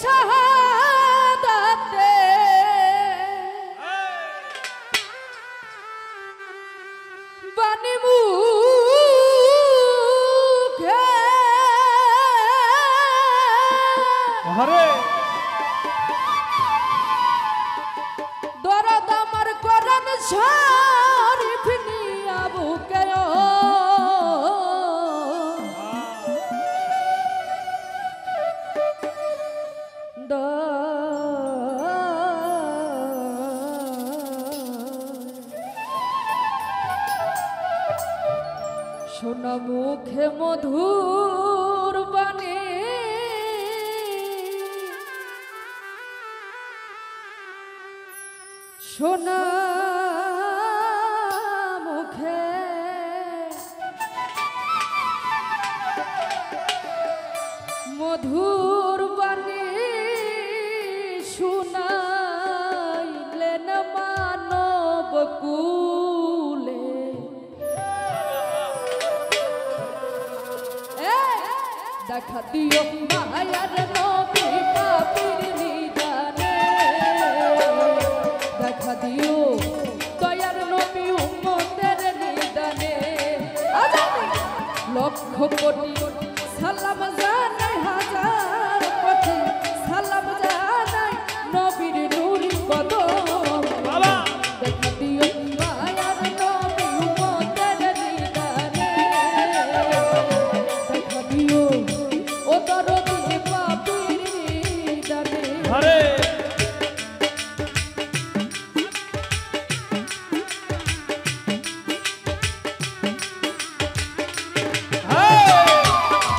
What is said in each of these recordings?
শাহাদাতে বাণী মুখে হরে দরদ আমার কোরআন শরীফ নিয়া বুকে সোনা মুখে মধুর বাণী সোনা মুখে মধুর বাণী শুনাইলেন মানব কুলে দেখা দিও মায়ার নবী পাপীর নিদানে দেখা দিও দয়ার নবী উম্মতের নিদানে লক্ষ কোটি সালাম জানাই হাজার কোটি সালাম জানাই নবীর নূরি কদম দেখা দিও মায়ার নবী উম্মতের নিদানে দেখা দিও ও দরদি পাপীর নিদানে হরে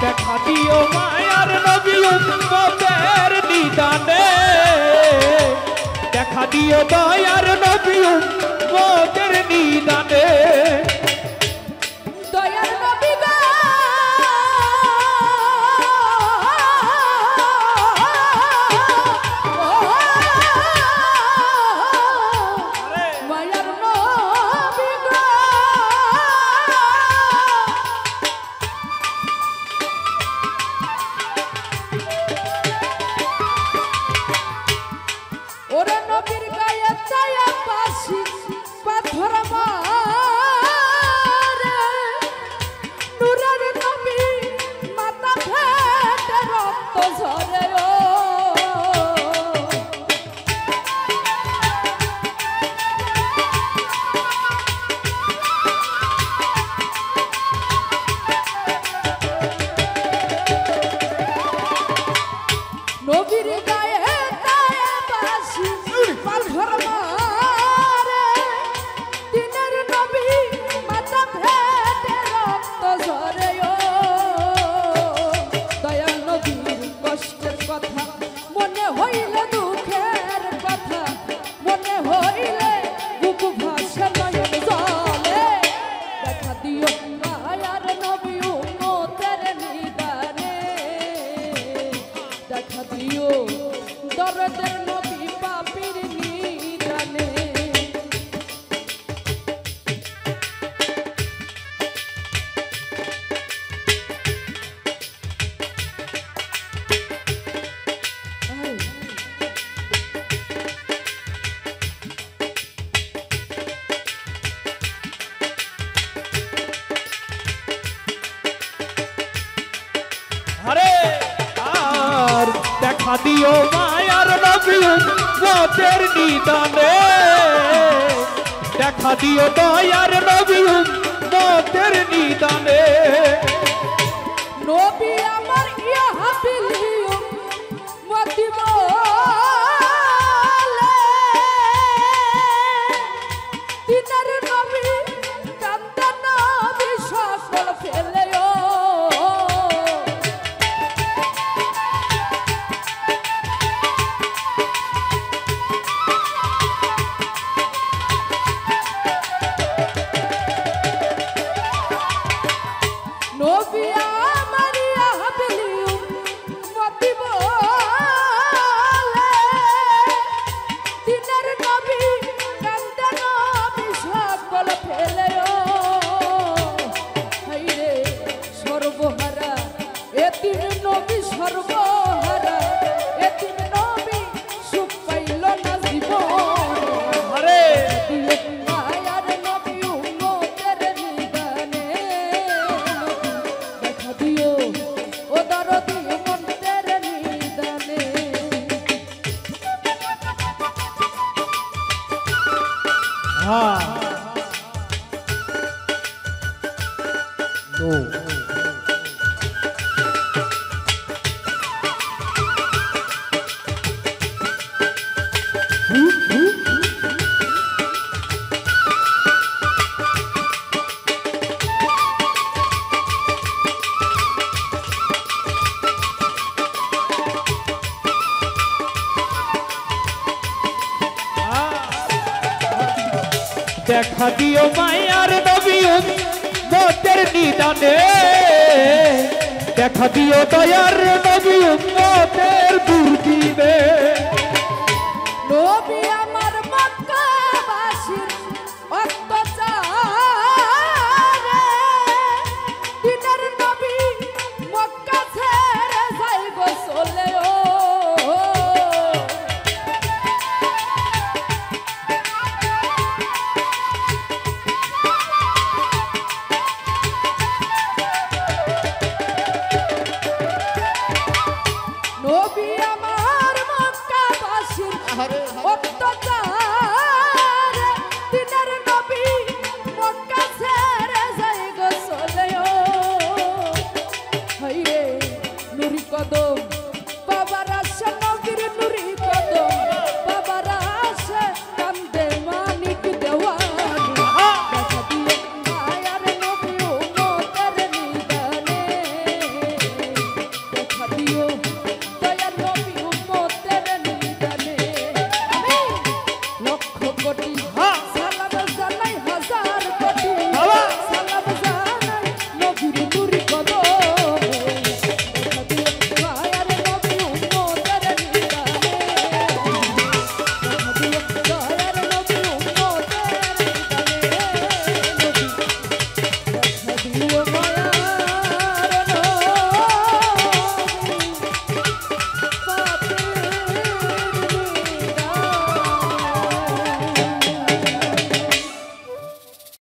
দেখা দিও মায়ার নবী উম্মতের নিদানে দেখা দিও দয়ার নবী উম্মতের নিদানে দয়ার নবী গো মায়ার নবী গো ওরে নবীর গায়ে ছায়া পাশি পাথর মারে নূরের নবী মাথা ফেটে রক্ত ঝরে ও নবীর গায়ে ছায়া পাশি পাথর মারে দিনের নবী মাথা ফেটে রক্ত ঝরে ও দয়াল নবীর কষ্টের কথা মনে হইলে দুঃখের কথা মনে হইলে বুক ভাসে নয়ন জলে দেখা দিও মায়ার নবী উম্মতের নিদানে দেখা দিও দরদের নবী পাপীর নিদানে হরে আর দেখা দিও মায়ার নবী উম্মতের নিদানে দেখা দিও দয়ার নবী উম্মতের নিদানে নবী আমার ইয়া হাবিলিও মতি বলে দিনের নবী কান্দা নবী সকল ফেলে ও নবী আমার ইয়া হাবিলিও দিও মায়ার নবী উম্মতের নিদানে দেখা দিও ও দরদি উম্মতের নিদানে হ্যাঁ নো দেখা দিও মায়ার নবী উম্মতের নিদানে দেখা দিও দয়ার নবী উম্মতের দুর্দিনে নবী